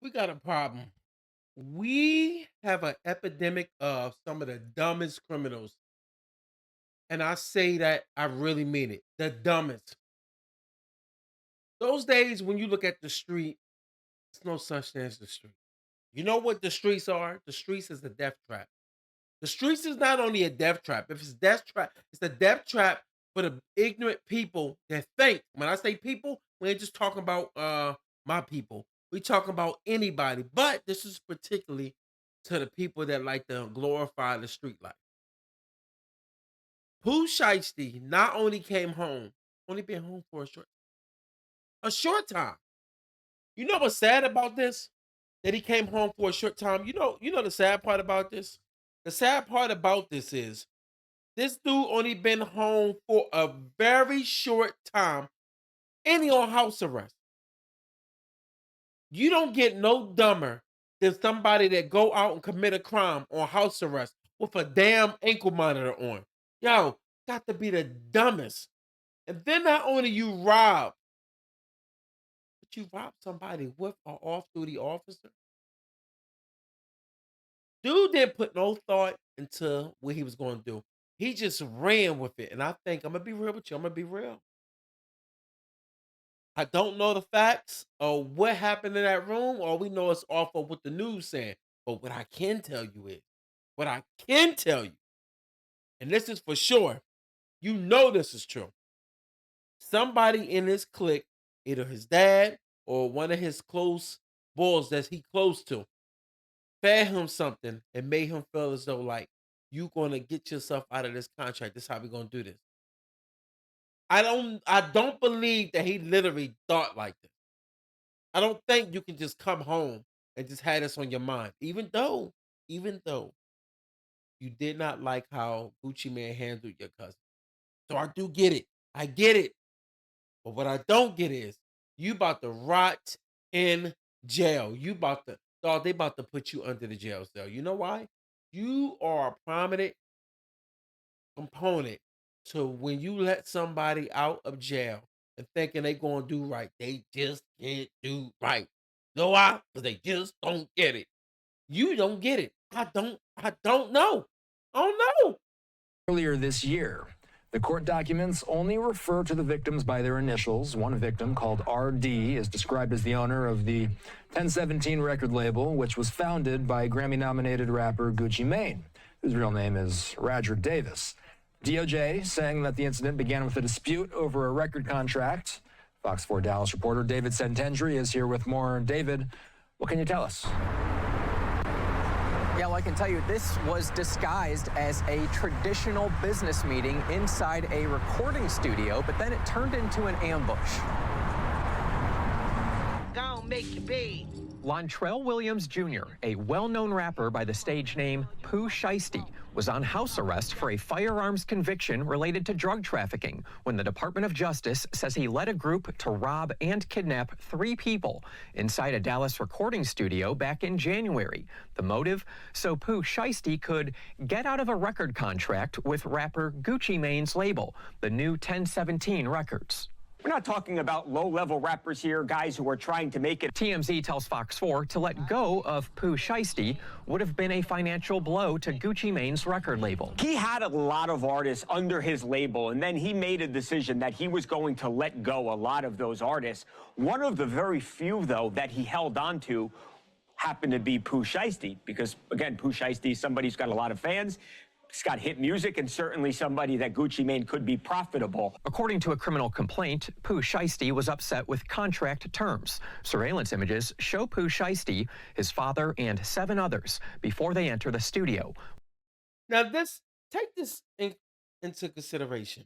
We got a problem. We have an epidemic of some of the dumbest criminals. And I say that I really mean it. The dumbest. Those days when you look at the street, it's no such thing as the street. You know what the streets are? The streets is a death trap. The streets is not only a death trap. If it's death trap, it's a death trap for the ignorant people that think. When I say people, we ain't just talking about my people. We talking about anybody. But this is particularly to the people that like to glorify the street life. Pooh Shiesty not only came home, only been home for a short time. You know what's sad about this? That he came home for a short time. You know the sad part about this? The sad part about this is this dude only been home for a very short time and he on house arrest. You don't get no dumber than somebody that go out and commit a crime on house arrest with a damn ankle monitor on. Yo, got to be the dumbest. And then not only you rob, but you rob somebody with an off-duty officer. Dude didn't put no thought into what he was going to do. He just ran with it. And I think I'm gonna be real with you. I'm gonna be real. I don't know the facts or what happened in that room. All we know is off of what the news saying. But what I can tell you is, what I can tell you, and this is for sure, you know this is true. Somebody in his clique, either his dad or one of his close boys that he close to, fed him something and made him feel as though like you gonna get yourself out of this contract. This is how we gonna do this. I don't believe that he literally thought like this. I don't think you can just come home and just have this on your mind, even though you did not like how Gucci Man handled your cousin. So I do get it. I get it. But what I don't get is you about to rot in jail. You about to dog, they about to put you under the jail cell. You know why? You are a prominent component to when you let somebody out of jail and thinking they gonna do right. They just can't do right. Know why? Because they just don't get it. You don't get it. I don't know. I don't know. Earlier this year. The court documents only refer to the victims by their initials. One victim, called RD, is described as the owner of the 1017 record label, which was founded by Grammy nominated rapper Gucci Mane, whose real name is Roger Davis. DOJ saying that the incident began with a dispute over a record contract. Fox 4 Dallas reporter David Sentendry is here with more. David, what can you tell us? Yeah, well, I can tell you this was disguised as a traditional business meeting inside a recording studio, but then it turned into an ambush. Gonna make you big. Lontrell Williams Jr., a well-known rapper by the stage name Pooh Shiesty, was on house arrest for a firearms conviction related to drug trafficking when the Department of Justice says he led a group to rob and kidnap 3 people inside a Dallas recording studio back in January. The motive? So Pooh Shiesty could get out of a record contract with rapper Gucci Mane's label, the new 1017 Records. We're not talking about low-level rappers here, guys who are trying to make it. TMZ tells Fox 4 to let go of Pooh Shiesty would have been a financial blow to Gucci Mane's record label. He had a lot of artists under his label, and then he made a decision that he was going to let go a lot of those artists. One of the very few, though, that he held on to happened to be Pooh Shiesty, because, again, Pooh Shiesty is somebody who's got a lot of fans. He's got hit music and certainly somebody that Gucci Mane could be profitable. According to a criminal complaint, Pooh Shiesty was upset with contract terms. Surveillance images show Pooh Shiesty, his father, and 7 others before they enter the studio. Now take this into consideration.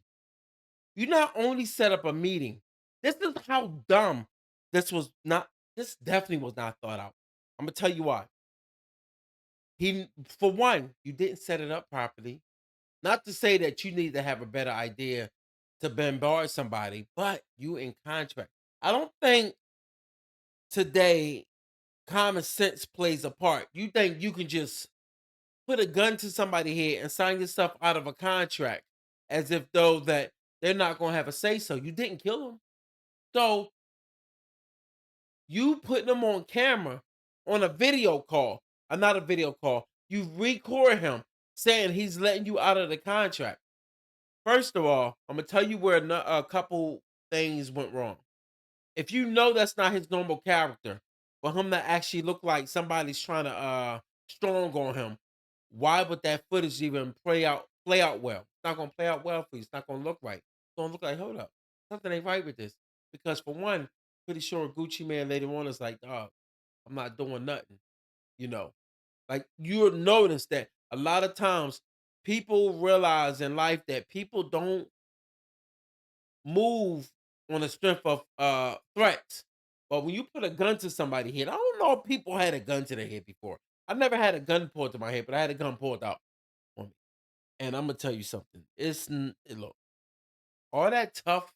You not only set up a meeting. This is how dumb this was not. This definitely was not thought out. I'm gonna tell you why. For one, you didn't set it up properly. Not to say that you need to have a better idea to bombard somebody, but you in contract. I don't think today common sense plays a part. You think you can just put a gun to somebody's head and sign yourself out of a contract as if though that they're not gonna have a say so. You didn't kill them. So you putting them on camera on a video call, not a video call, you record him saying he's letting you out of the contract. First of all, I'm gonna tell you where a couple things went wrong. If you know that's not his normal character, for him to actually look like somebody's trying to strong on him, why would that footage even play out well? It's not gonna play out well for you. It's not gonna look right. It's gonna look like, hold up, something ain't right with this. Because for one, pretty sure Gucci Man later on is like, dog, I'm not doing nothing. You know, like you'll notice that a lot of times people realize in life that people don't move on the strength of threats. But when you put a gun to somebody's head, I don't know if people had a gun to their head before. I never had a gun pulled to my head, but I had a gun pulled out on me. And I'm gonna tell you something. Look, all that tough,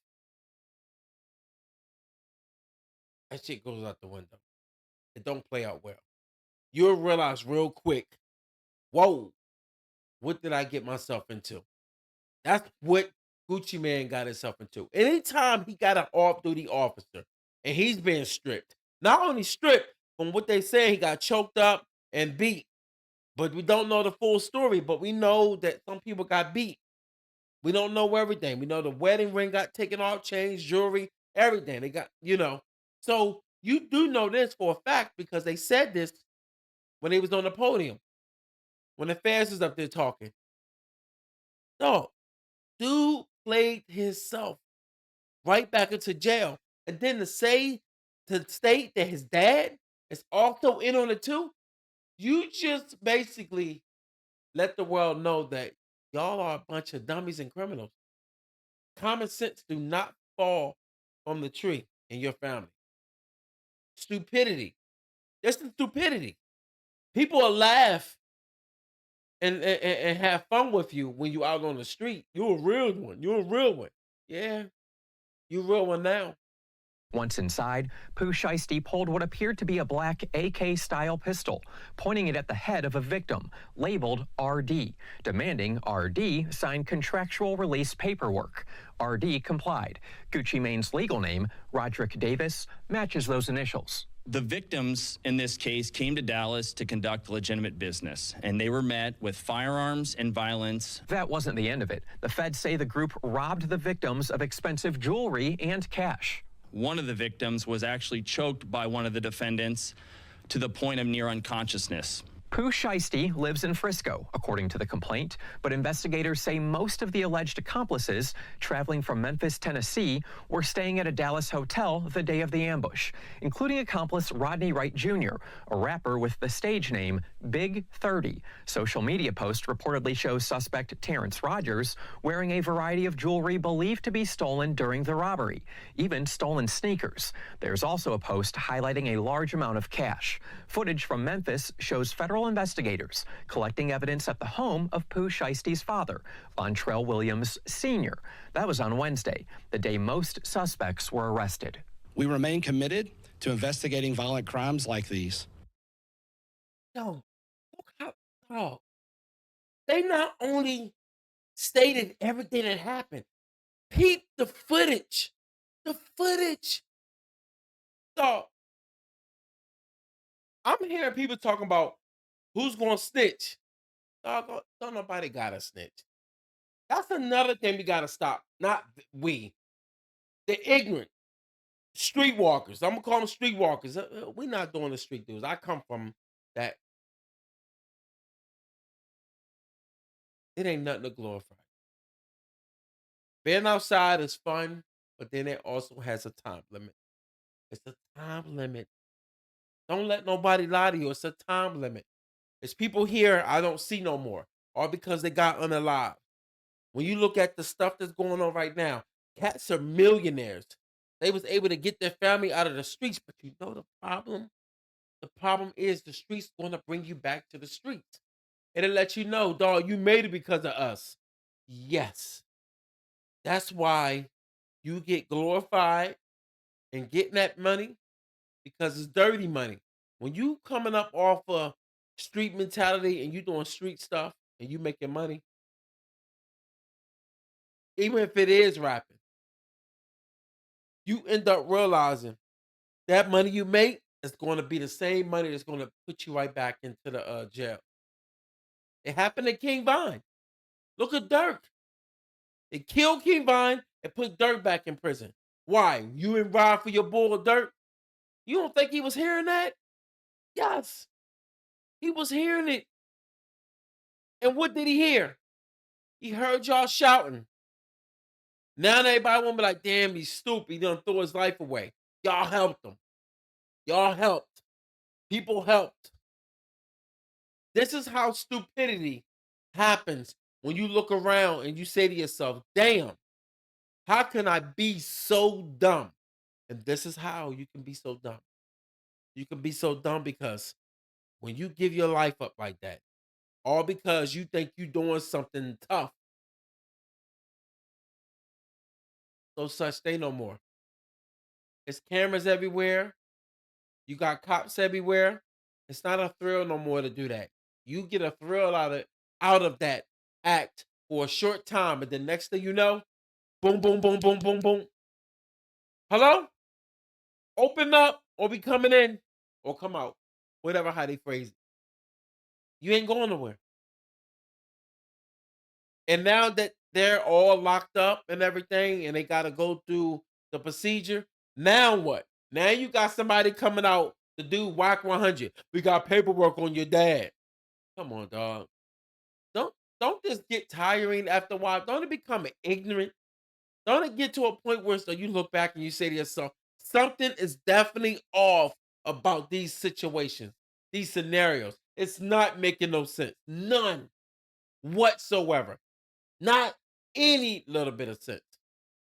that shit goes out the window. It don't play out well. You'll realize real quick, whoa, what did I get myself into? That's what Gucci Man got himself into. Anytime he got an off-duty officer and he's being stripped, not only stripped from what they say, he got choked up and beat. But we don't know the full story. But we know that some people got beat. We don't know everything. We know the wedding ring got taken off, changed, jewelry, everything. They got. So you do know this for a fact because they said this when they was on the podium, when the fans was up there talking. No, dude played himself right back into jail. And then to state that his dad is also in on it too, you just basically let the world know that y'all are a bunch of dummies and criminals. Common sense do not fall from the tree in your family. Stupidity. That's the stupidity. People will laugh and have fun with you when you out on the street. You're a real one. You're a real one. Yeah, you're a real one now. Once inside, Pooh Shiesty pulled what appeared to be a black AK-style pistol, pointing it at the head of a victim, labeled RD, demanding RD sign contractual release paperwork. RD complied. Gucci Mane's legal name, Roderick Davis, matches those initials. The victims in this case came to Dallas to conduct legitimate business, and they were met with firearms and violence. That wasn't the end of it. The feds say the group robbed the victims of expensive jewelry and cash. One of the victims was actually choked by one of the defendants to the point of near unconsciousness. Pooh Shiesty lives in Frisco, according to the complaint, but investigators say most of the alleged accomplices traveling from Memphis, Tennessee, were staying at a Dallas hotel the day of the ambush, including accomplice Rodney Wright Jr., a rapper with the stage name Big 30. Social media post reportedly shows suspect Terrence Rogers wearing a variety of jewelry believed to be stolen during the robbery, even stolen sneakers. There's also a post highlighting a large amount of cash. Footage from Memphis shows federal investigators collecting evidence at the home of Pooh Shiesty's father, Vontrell Williams Sr. That was on Wednesday, the day most suspects were arrested. We remain committed to investigating violent crimes like these. Yo, look how dog. They not only stated everything that happened, peep the footage. The footage. Dog. I'm hearing people talking about who's gonna snitch. Dog, don't nobody gotta snitch. That's another thing we gotta stop. Not we, the ignorant streetwalkers. I'm gonna call them streetwalkers. We're not doing the street dudes. I come from that. It ain't nothing to glorify. Being outside is fun, but then it also has a time limit. It's a time limit. Don't let nobody lie to you. It's a time limit. There's people here I don't see no more, all because they got unalive. When you look at the stuff that's going on right now, cats are millionaires. They was able to get their family out of the streets, but you know the problem? The problem is the streets going to bring you back to the streets. It'll let you know, dog, you made it because of us. Yes. That's why you get glorified and getting that money because it's dirty money. When you coming up off of street mentality and you doing street stuff and you making money, even if it is rapping, you end up realizing that money you make it's going to be the same money that's going to put you right back into the jail. It happened to King Vine. Look at Dirk. It killed King Vine and put Dirk back in prison. Why? You and ride for your bull, Dirk? You don't think he was hearing that? Yes, he was hearing it. And what did he hear? He heard y'all shouting. Now everybody want to be like, damn, he's stupid. He done throw his life away. Y'all helped him. Y'all helped. People helped. This is how stupidity happens when you look around and you say to yourself, damn, how can I be so dumb? And this is how you can be so dumb. You can be so dumb because when you give your life up like that, all because you think you doing something tough, no such thing no more. It's cameras everywhere. You got cops everywhere. It's not a thrill no more to do that. You get a thrill out of that act for a short time, and the next thing you know, boom, boom, boom, boom, boom, boom. Hello? Open up or be coming in or come out. Whatever how they phrase it. You ain't going nowhere. And now that they're all locked up and everything, and they got to go through the procedure, now what? Now you got somebody coming out to do WAC 100. We got paperwork on your dad. Come on, dog. Don't this get tiring after a while? Don't it become ignorant? Don't it get to a point where so you look back and you say to yourself, something is definitely off about these situations, these scenarios. It's not making no sense. None whatsoever. Not any little bit of sense.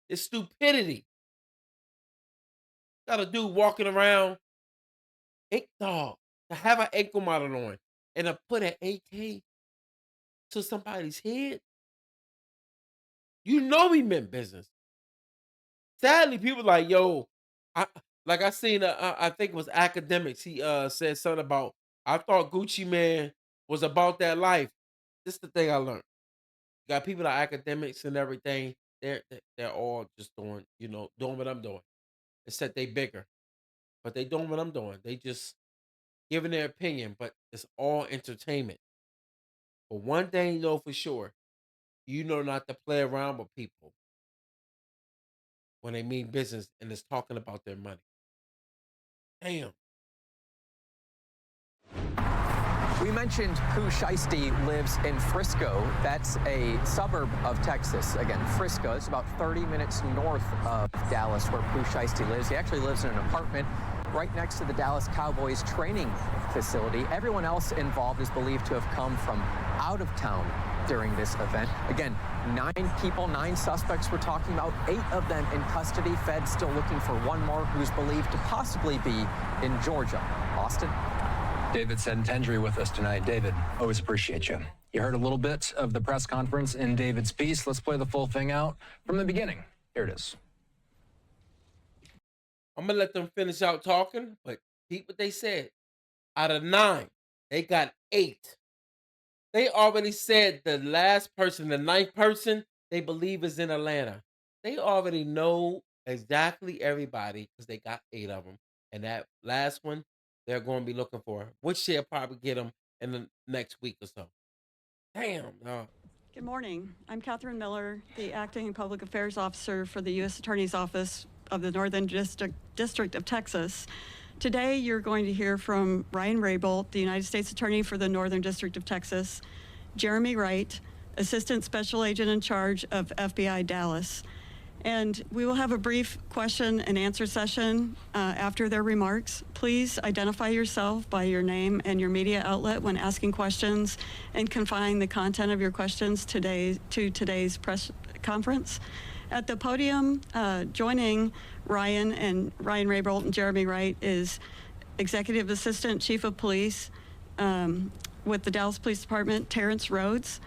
It's stupidity. Got a dude walking around, dog, to have an ankle monitor on and to put an AK to somebody's head. You know he meant business. Sadly, people like, yo, I seen I think it was Academics. He said something about I thought Gucci Man was about that life. This is the thing I learned. You got people like Academics and everything. They're all just doing what I'm doing. Except they bigger. But they doing what I'm doing. They just giving their opinion, but it's all entertainment. But one thing you know for sure, you know not to play around with people when they mean business and it's talking about their money. Damn. We mentioned Pooh Shiesty lives in Frisco. That's a suburb of Texas. Again, Frisco. It's about 30 minutes north of Dallas where Pooh Shiesty lives. He actually lives in an apartment right next to the Dallas Cowboys training facility. Everyone else involved is believed to have come from out of town during this event. Again, 9 people, 9 suspects we're talking about, 8 of them in custody. Feds still looking for one more who's believed to possibly be in Georgia. Austin? David Sentendry with us tonight. David, always appreciate you. You heard a little bit of the press conference in David's piece. Let's play the full thing out from the beginning. Here it is. I'm gonna let them finish out talking, but keep what they said. Out of 9, they got 8. They already said the last person, the 9th person, they believe is in Atlanta. They already know exactly everybody because they got 8 of them. And that last one, they're going to be looking for, which they'll probably get them in the next week or so. Damn. Good morning. I'm Catherine Miller, the Acting Public Affairs Officer for the U.S. Attorney's Office of the Northern District of Texas. Today, you're going to hear from Ryan Raybolt, the United States Attorney for the Northern District of Texas, Jeremy Wright, Assistant Special Agent in charge of FBI Dallas. And we will have a brief question and answer session after their remarks. Please identify yourself by your name and your media outlet when asking questions and confine the content of your questions to today's press conference. At the podium, joining Ryan Raybolt and Jeremy Wright is Executive Assistant Chief of Police with the Dallas Police Department, Terrence Rhodes,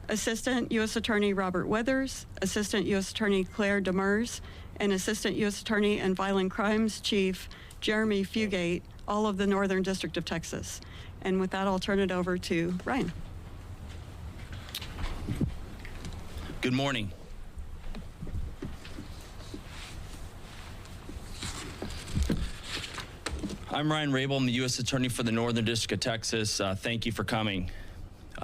Assistant U.S. Attorney Robert Weathers, Assistant U.S. Attorney Claire Demers, and Assistant U.S. Attorney and Violent Crimes Chief Jeremy Fugate, all of the Northern District of Texas. And with that, I'll turn it over to Ryan. Good morning. I'm Ryan Rabel. I'm the U.S. Attorney for the Northern District of Texas. Thank you for coming.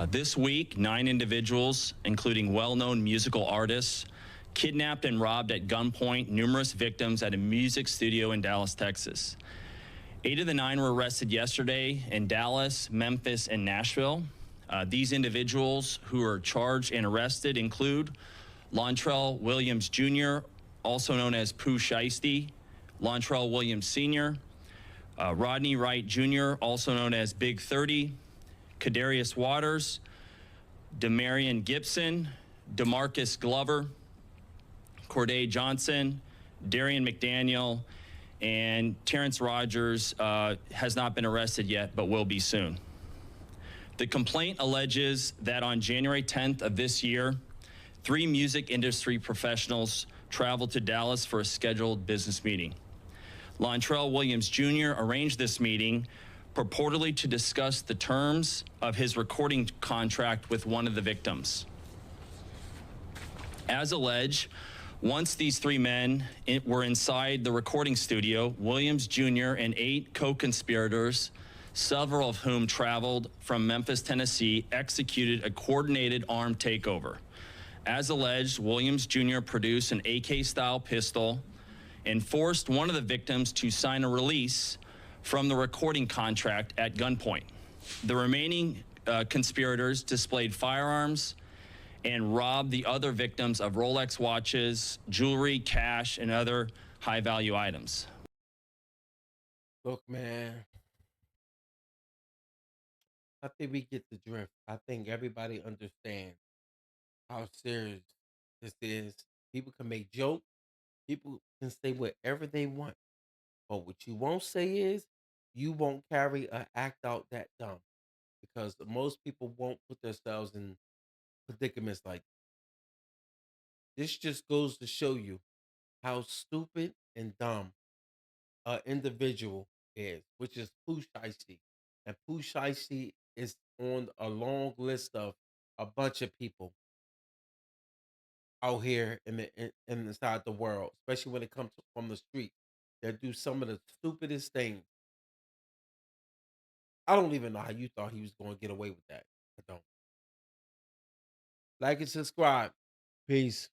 This week, 9 individuals, including well-known musical artists, kidnapped and robbed at gunpoint numerous victims at a music studio in Dallas, Texas. 8 of the 9 were arrested yesterday in Dallas, Memphis, and Nashville. These individuals who are charged and arrested include Lontrell Williams Jr., also known as Pooh Shiesty, Lontrell Williams Sr., Rodney Wright Jr., also known as Big 30, Kadarius Waters, Demarion Gibson, DeMarcus Glover, Corday Johnson, Darian McDaniel, and Terrence Rogers has not been arrested yet, but will be soon. The complaint alleges that on January 10th of this year, 3 music industry professionals traveled to Dallas for a scheduled business meeting. Lontrell Williams Jr. arranged this meeting purportedly to discuss the terms of his recording contract with one of the victims. As alleged, once these 3 men were inside the recording studio, Williams Jr. and 8 co-conspirators, several of whom traveled from Memphis, Tennessee, executed a coordinated armed takeover. As alleged, Williams Jr. produced an AK-style pistol and forced one of the victims to sign a release from the recording contract at gunpoint. The remaining conspirators displayed firearms and robbed the other victims of Rolex watches, jewelry, cash, and other high-value items. Look, man, I think we get the drift. I think everybody understands how serious this is. People can make jokes. People can say whatever they want. But what you won't say is you won't carry an act out that dumb. Because most people won't put themselves in predicaments like this. Just goes to show you how stupid and dumb an individual is, which is Pooh Shiesty. And Pooh Shiesty is on a long list of a bunch of people out here in inside the world, especially when it comes from the street, that do some of the stupidest things. I don't even know how you thought he was going to get away with that. I don't. Like and subscribe. Peace.